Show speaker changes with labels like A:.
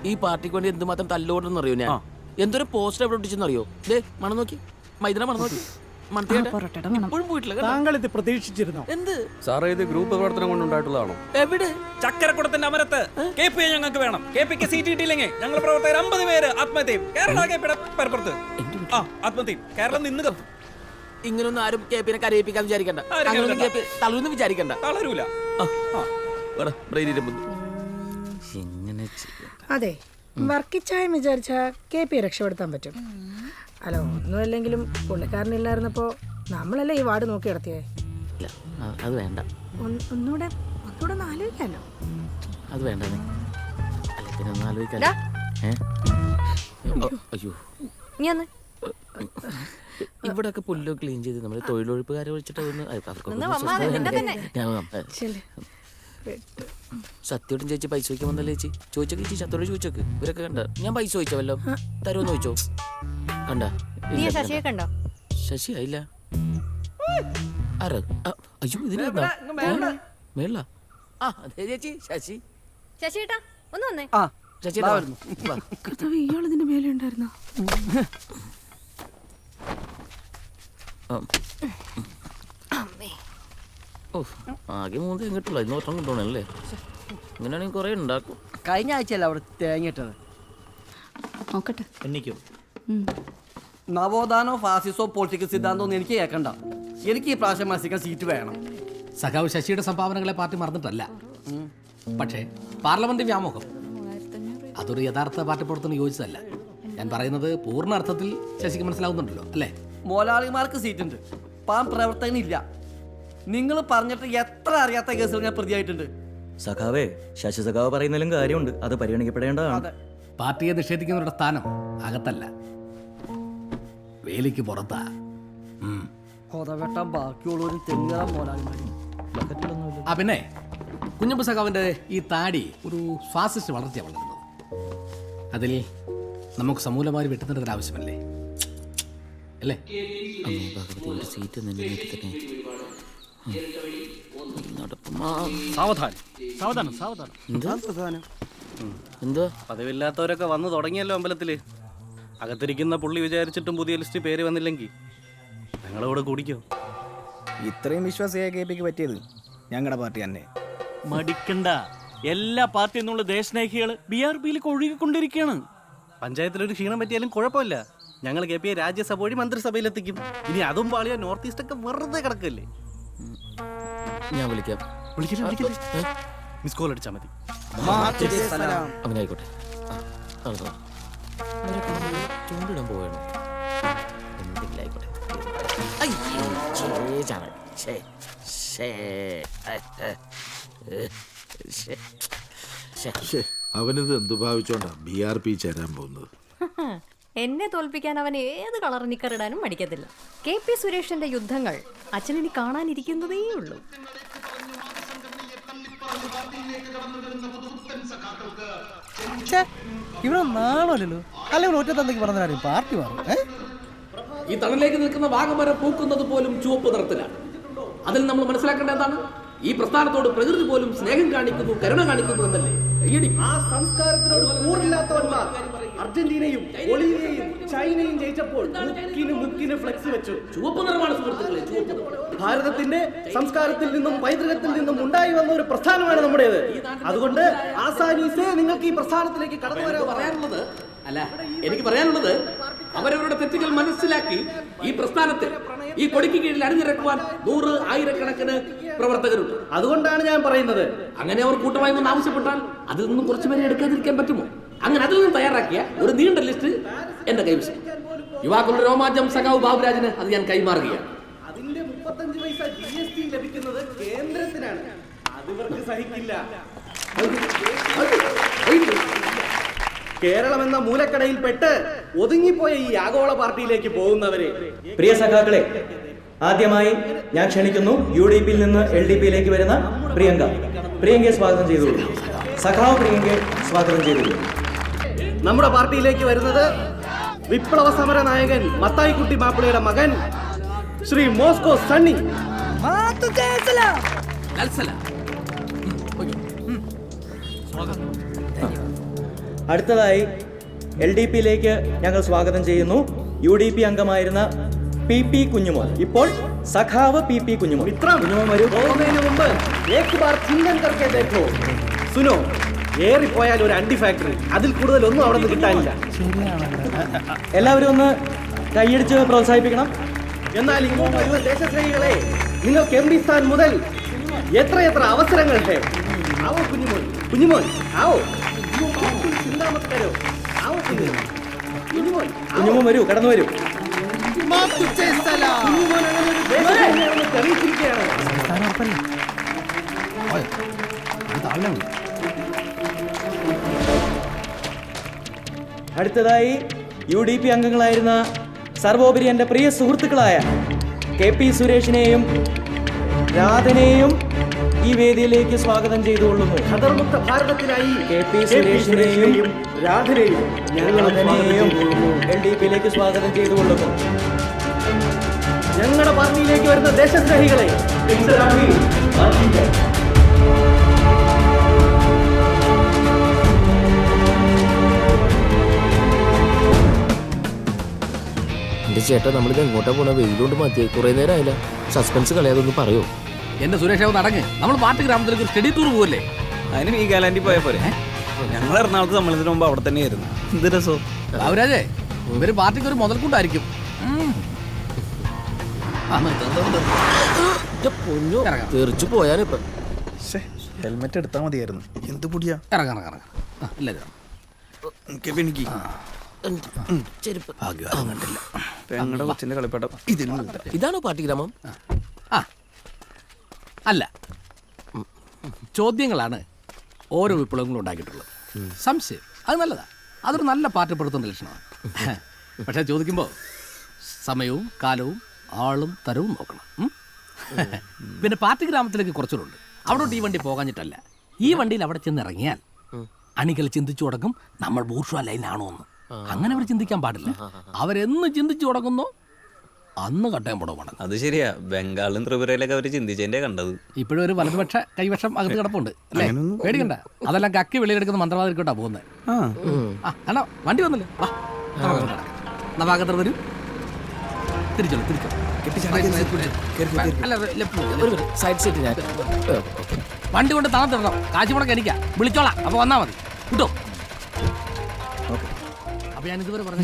A: ഈ പാർട്ടിക്ക് വേണ്ടി എന്തുമാത്രം തല്ലോടെന്ന് അറിയോ ഞാൻ? എന്തൊരു പോസ്റ്റർ എവിടെ ഒട്ടിച്ചെന്നറിയോ? ദേ മണം നോക്കി, മൈദന മണം നോക്കി. ഇപ്പോഴും പോയിട്ടില്ല.
B: താങ്കൾ ഇത് പ്രതീക്ഷിച്ചിരുന്നോ?
A: എന്ത്
C: സാറേ, ഇത് ഗ്രൂപ്പ് പ്രവർത്തനം കൊണ്ടുണ്ടായിട്ടുള്ളതാണോ?
A: എവിടെ?
D: ചക്കരക്കുടത്തിന്റെ അമരത്ത് KP ഞങ്ങൾക്ക് വേണം. KPക്ക് സീറ്റ് കിട്ടിയില്ലെങ്കിൽ ഞങ്ങൾ പ്രവർത്തകർ 50 പേര് ആത്മഹത്യയും. കേരള KPയുടെ പരപ്പുറത്ത് ആത്മഹത്യയും. കേരളം നിന്ന് കത്തും.
A: ഇങ്ങനൊന്നും ആരും KPനെ കരയിപ്പിക്കാൻ വിചാരിക്കണ്ട. തളർന്ന് വിചാരിക്കണ്ട.
D: തളരൂല.
E: അതെ, വർക്കിച്ചായം വിചാരിച്ച KP രക്ഷപ്പെടുത്താൻ പറ്റും. അല്ല, ഒന്നുമല്ലെങ്കിലും പുള്ളിക്കാരനില്ലായിരുന്നപ്പോ നമ്മളല്ലേ ഈ വാർഡ് നോക്കി നടത്തിയേ.
A: അത് വേണ്ട.
E: ഒന്നുകൂടെ ആലോചിക്കാമല്ലോ.
A: അത് വേണ്ട. അല്ല, പിന്നെ ഒന്ന് ആലോചിക്കാം. അയ്യോ, ഇവിടെയൊക്കെ പുല്ലോ ക്ലീൻ ചെയ്ത് നമ്മൾ തൊഴിലുറപ്പുകാരെ വിളിച്ചിട്ട് സത്യോടും ചേച്ചി പൈസ ചോദിക്കാൻ വന്നല്ലേ ചേച്ചി? ചോദിച്ചോക്ക് ചേച്ചി, സത്യോട് ചോദിച്ചോക്ക്. ഇവരൊക്കെ കണ്ട ഞാൻ പൈസ ചോദിച്ചോ വല്ലോ തരുമെന്ന് ചോദിച്ചോ? കണ്ട ശശി ആയില്ല. അയ്യോ, ഇതിനാ മേള. അതെ ചേച്ചി, ശശി
F: ശശിയേട്ടാ ഒന്ന് വന്നേ.
A: ശശി
E: ഇയാളിതിന്റെ മേലെ ഉണ്ടായിരുന്നോ?
A: ആകെ 3 എങ്ങിട്ടുള്ള ഇന്ന് ഒറ്റം കൊണ്ടുപോകണല്ലേ? ഇങ്ങനെയാണെങ്കിൽ കുറെ ഉണ്ടാക്കും.
G: കഴിഞ്ഞ ആഴ്ചയല്ല അവിടെ തേങ്ങിട്ടത്.
E: നോക്കട്ടെ.
B: എനിക്കും
G: നവോത്ഥാനോ ഫാസിസോ പൊളിറ്റിക്കൽ സിദ്ധാന്തോ ഒന്നും എനിക്ക് കേൾക്കണ്ട. എനിക്ക് ഈ പ്രാവശ്യം മത്സരിക്കാൻ സീറ്റ് വേണം.
H: സഖാവ് ശശിയുടെ സംഭാവനകളെ പാർട്ടി മറന്നിട്ടല്ല. പക്ഷേ പാർലമെന്റ് വ്യാമോഹം അതൊരു യഥാർത്ഥ പാർട്ടി പ്രവർത്തനം യോജിച്ചതല്ല. ഞാൻ പറയുന്നത് പൂർണ്ണ അർത്ഥത്തിൽ ശശിക്ക് മനസ്സിലാവുന്നുണ്ടല്ലോ അല്ലേ?
G: മോലാളിമാർക്ക് സീറ്റ് ഉണ്ട്, പാം പ്രവർത്തകനില്ല. നിങ്ങൾ പറഞ്ഞിട്ട് എത്ര അറിയാത്ത കേസുകൾ ഞാൻ പ്രതിയായിട്ടുണ്ട്.
I: സഖാവേ, ശശി സഖാവ് പറയുന്നതിലും കാര്യമുണ്ട്, അത് പരിഗണിക്കപ്പെടേണ്ടതാണ്.
H: പാർട്ടിയെ നിഷേധിക്കുന്നവരുടെ സ്ഥാനം അകത്തല്ല, വേലിക്ക് പുറത്താ.
G: കൊതവെട്ടാൻ ബാക്കിയുള്ളവരും തെങ്ങുകാർ മോലാളിമാരും.
H: പിന്നെ കുഞ്ഞമ്പ് സഖാവിന്റെ ഈ താടി ഒരു ഫാസിസ്റ്റ് വളർച്ചയാണ് വളരുന്നത്. അതിൽ നമുക്ക് സമൂലമായി വെട്ടുന്നതിന്റെ ആവശ്യമല്ലേ അല്ലേ?
A: സീറ്റ്
C: എന്തോ പതിവില്ലാത്തവരൊക്കെ വന്നു തുടങ്ങിയല്ലോ അമ്പലത്തില്. അകത്തിരിക്കുന്ന പുള്ളി വിചാരിച്ചിട്ടും പുതിയ ലിസ്റ്റ് പേര് വന്നില്ലെങ്കിൽ ഞങ്ങളവിടെ കുടിക്കോ?
B: ഇത്രയും വിശ്വാസിയായ KPക്ക് പറ്റിയത് ഞങ്ങളുടെ പാർട്ടി തന്നെ.
D: മടിക്കണ്ട, എല്ലാ പാർട്ടിയിൽ നിന്നുള്ള ദേശസ്നേഹികൾ BRPയിലേക്ക് ഒഴുകിക്കൊണ്ടിരിക്കുകയാണ്.
C: പഞ്ചായത്തിലൊരു ക്ഷീണം പറ്റിയാലും കുഴപ്പമില്ല, ഞങ്ങൾ KPയെ രാജ്യസഭ വഴി മന്ത്രിസഭയിലെത്തിക്കും. ഇനി അതും പാളിയ നോർത്ത് ഈസ്റ്റ് ഒക്കെ വെറുതെ കിടക്കല്ലേ.
A: ഞാൻ വിളിക്കാം.
C: മിസ് കോൾ അടിച്ചാൽ മതി.
A: അവനായിക്കോട്ടെ. ചൂണ്ടിടാൻ പോവുകയാണ്. എന്തെങ്കിലും ആയിക്കോട്ടെ.
J: അവനിത് എന്തു ഭാവിച്ചോണ്ടാ BRP ചേരാൻ പോകുന്നത്?
F: എന്നെ തോൽപ്പിക്കാൻ അവൻ ഏത് കളർ നിക്കറിടാനും മടിക്കത്തില്ല. KP സുരേഷിന്റെ യുദ്ധങ്ങൾ അച്ഛനിനി കാണാനിരിക്കുന്നതേ ഉള്ളൂ.
B: ഇവിടെ നാളല്ലോ അല്ലെങ്കിൽ ഒറ്റ തന്തയ്ക്ക് പറഞ്ഞാലും പാർട്ടി മാറും.
H: ഈ തണലേക്ക് നിൽക്കുന്ന വാഗമരം പൂക്കുന്നത് പോലും ചുവപ്പ് നിറത്തിലാണ്. അതിൽ നമ്മൾ മനസ്സിലാക്കേണ്ട എന്താണ്? ഈ പ്രസ്ഥാനത്തോട് പ്രകൃതി പോലും സ്നേഹം കാണിക്കുന്നു, കരുണ കാണിക്കുന്നു എന്നല്ലേ?
G: ആ സംസ്കാരത്തിനോട് കൂറില്ലാത്തവന്മാർ അർജന്റീനയും ബൊളീവിയയും ചൈനയും ജയിച്ചപ്പോൾ മുക്കിന് ഫ്ലെക്സ് വെച്ചു.
H: ചുവപ്പ് നിറമാണ് സുഹൃത്തുക്കളെ, ചുവപ്പ് നിറം.
G: ഭാരതത്തിന്റെ സംസ്കാരത്തിൽ നിന്നും പൈതൃകത്തിൽ നിന്നും ഉണ്ടായി വന്ന ഒരു പ്രസ്ഥാനമാണ് നമ്മുടേത്. അതുകൊണ്ട് ആസാനീസേ നിങ്ങൾക്ക് ഈ പ്രസ്ഥാനത്തിലേക്ക് കടന്നു വരാൻ
H: പറയാനുള്ളത് അല്ല, എനിക്ക് പറയാനുള്ളത് അവരവരുടെ തെറ്റുകൾ മനസ്സിലാക്കി ഈ പ്രസ്ഥാനത്തിൽ ഈ കൊടിക്ക് കീഴിൽ അണിനിരക്കുവാൻ 100,000 പ്രവർത്തകരുണ്ട്.
G: അതുകൊണ്ടാണ് ഞാൻ പറയുന്നത്,
H: അങ്ങനെ അവർ കൂട്ടമായി വന്ന് ആവശ്യപ്പെട്ടാൽ അതിൽ നിന്നും കുറച്ചുപേരെ എടുക്കാതിരിക്കാൻ പറ്റുമോ? അങ്ങനെ അതിൽ നിന്നും തയ്യാറാക്കിയ ഒരു നീണ്ട ലിസ്റ്റ് എന്റെ കൈവശം. യുവാക്കളുടെ രോമാഞ്ചം സഖാവ് ബാബുരാജിന് അത് ഞാൻ കൈമാറുകയാണ്.
G: അതിന്റെ 35 പൈസ GST ലഭിക്കുന്നത് കേന്ദ്രത്തിനാണ്. അതിവർക്ക് സഹിക്കില്ല. കേരളം എന്ന മൂലക്കടയിൽ പെട്ട് ഒതുങ്ങിപ്പോയ ഈ ആഗോള പാർട്ടിയിലേക്ക് പോകുന്നവരെ.
I: പ്രിയ സഖാക്കളെ, ആദ്യമായി ഞാൻ ക്ഷണിക്കുന്നു UDPയിൽ നിന്ന് LDPയിലേക്ക് വരുന്ന പ്രിയങ്കയെ സ്വാഗതം ചെയ്തോളൂ. സഖാവ് പ്രിയങ്കയെ സ്വാഗതം ചെയ്തോളൂ.
G: നമ്മുടെ പാർട്ടിയിലേക്ക് വരുന്നത് വിപ്ലവ സമര നായകൻ മത്തായിക്കുട്ടി മാപ്പിളയുടെ മകൻ ശ്രീ മോസ്കോ സണ്ണി.
I: അടുത്തതായി LDPയിലേക്ക് ഞങ്ങൾ സ്വാഗതം ചെയ്യുന്നു UDP അംഗമായിരുന്ന PP കുഞ്ഞുമോൻ. ഇപ്പോൾ സഖാവ് PP കുഞ്ഞുമോൻ. കുഞ്ഞുമോൻ വരൂ.
G: പോകുന്നതിന് മുമ്പ് ഏക് ബാർ ചിന്തൻ കർക്കെ ദേഖോ. സുനോ, ഏറിപ്പോയാൽ ഒരു അണ്ടി ഫാക്ടറി, അതിൽ കൂടുതൽ ഒന്നും അവിടെ നിന്ന് കിട്ടാനില്ല.
I: എല്ലാവരും ഒന്ന് കൈയടിച്ച് പ്രോത്സാഹിപ്പിക്കണം.
G: എന്നാൽ ഇങ്ങോട്ട് വരുന്ന ദേശസ്നേഹികളെ, നിങ്ങൾക്ക് MP സ്ഥാൻ മുതൽ എത്രയെത്ര അവസരങ്ങൾ ഹേ. ആവോ കുഞ്ഞുമോൻ, കുഞ്ഞുമോൻ ആവോ. ചിന്താ മത് കരോ. ആവോ കുഞ്ഞുമോൻ, കുഞ്ഞുമോൻ
I: കുഞ്ഞുമോൻ വരൂ, കടന്നു വരൂ.
G: കുഞ്ഞുമോൻ അങ്ങനെ ഒരു ദേശസ്നേഹിയാണെന്ന് തെളിയിച്ചിരിക്കുകയാണ്.
I: അടുത്തതായി UDP അംഗങ്ങളായിരുന്ന സർവോപരി എൻ്റെ പ്രിയ സുഹൃത്തുക്കളായ KP സുരേഷിനെയും രാധനെയും ഈ വേദിയിലേക്ക് സ്വാഗതം ചെയ്തുകൊള്ളുന്നു.
G: ഖദർമുക്ത ഭാരതത്തിനായി
I: KP സുരേഷിനെയും
G: രാധനെയും
I: രാധനെയും LDPയിലേക്ക് സ്വാഗതം ചെയ്തുകൊള്ളുന്നു.
G: ഞങ്ങളുടെ പാർട്ടിയിലേക്ക് വരുന്ന ദേശസ്നേഹികളെ,
A: എന്റെ ചേട്ടാ നമ്മളിത് എങ്ങോട്ടാ പോണ? വെയിലോണ്ട് മതിയായി, കുറെ നേരം ആയില്ല. സസ്പെൻസ് കളയാതൊന്ന് പറയോ?
H: എന്റെ സുരേഷ് നടങ്ങ്. നമ്മൾ പാർട്ടി ഗ്രാമത്തിലേക്ക് ഒരു സ്റ്റഡി ടൂർ പോകല്ലേ?
D: അതിന് ഈ ഗാലാൻഡി പോയ പോലെ. ഞങ്ങൾ എറണാകുളത്ത് സമ്മേളനത്തിന് മുമ്പ് അവിടെ തന്നെയായിരുന്നു. എന്ത് രസോ.
H: ബാബുരാജേ, ഇവര് പാർട്ടിക്ക് ഒരു മുതൽക്കൂട്ടായിരിക്കും.
A: പൊന്നു തെറിച്ചു പോയാനിപ്പ.
B: ഹെൽമെറ്റ് എടുത്താൽ മതിയായിരുന്നു. എന്ത് പൊടിയാ.
H: ഇറങ്ങാം ഇറങ്ങാം ഇറങ്ങാം. ഇല്ല
A: ചെരുപ്പ്
D: ഞങ്ങളുടെ കൊച്ചിന്റെ കളിപ്പാട്ടം ഇതിനും
A: ഇതാണോ പാർട്ടി ഗ്രാമം?
H: ആ അല്ല, ചോദ്യങ്ങളാണ് ഓരോ വിപ്ലവങ്ങളും ഉണ്ടാക്കിയിട്ടുള്ളത്. സംശയം അത് നല്ലതാ, അതൊരു നല്ല പാർട്ടി പെടുത്തുന്ന ലക്ഷണമാണ്. പക്ഷേ ചോദിക്കുമ്പോൾ സമയവും കാലവും ആളും തരവും നോക്കണം. പിന്നെ പാർട്ടി ഗ്രാമത്തിലേക്ക് കുറച്ചുകൂടെ. അവിടോട്ട് ഈ വണ്ടി പോകാഞ്ഞിട്ടല്ല, ഈ വണ്ടിയിൽ അവിടെ ചെന്ന് ഇറങ്ങിയാൽ അണികൾ ചിന്തിച്ചു തുടങ്ങും നമ്മൾ ബൂർഷ്വാ ലൈനാണോ എന്ന്. അങ്ങനെ അവർ ചിന്തിക്കാൻ പാടില്ല. അവരെന്ന് ചിന്തിച്ചു തുടങ്ങുന്നോ അന്ന് കട്ടയം പുടവാണ്.
C: അത് ശരിയാ, ബംഗാളും ത്രിപുരയിലൊക്കെ അവർ ചിന്തിച്ചതിന്റെ കണ്ടത്.
H: ഇപ്പോഴും ഒരു വലതുപക്ഷ കൈവശം അകത്ത് കിടപ്പുണ്ട് അല്ലേ? പേടിക്കണ്ട, അതെല്ലാം കക്കി വെളിയെടുക്കുന്ന മന്ത്രവാദിക്കോട്ടാ പോകുന്നത്. അണ്ണാ വണ്ടി വന്നില്ലേ? നവാഗതർ വരും. തിരിച്ചോളൂ തിരിച്ചോളൂ.
A: സൈഡ് സീറ്റ് ഞാൻ
H: വണ്ടി കൊണ്ട് താഴ്ത്തിടണം. കാശ് മുടക്ക് എനിക്കാ, വിളിച്ചോളാം. അപ്പൊ വന്നാ മതി കിട്ടോ. അപ്പൊ ഞാൻ ഇതുവരെ പറഞ്ഞ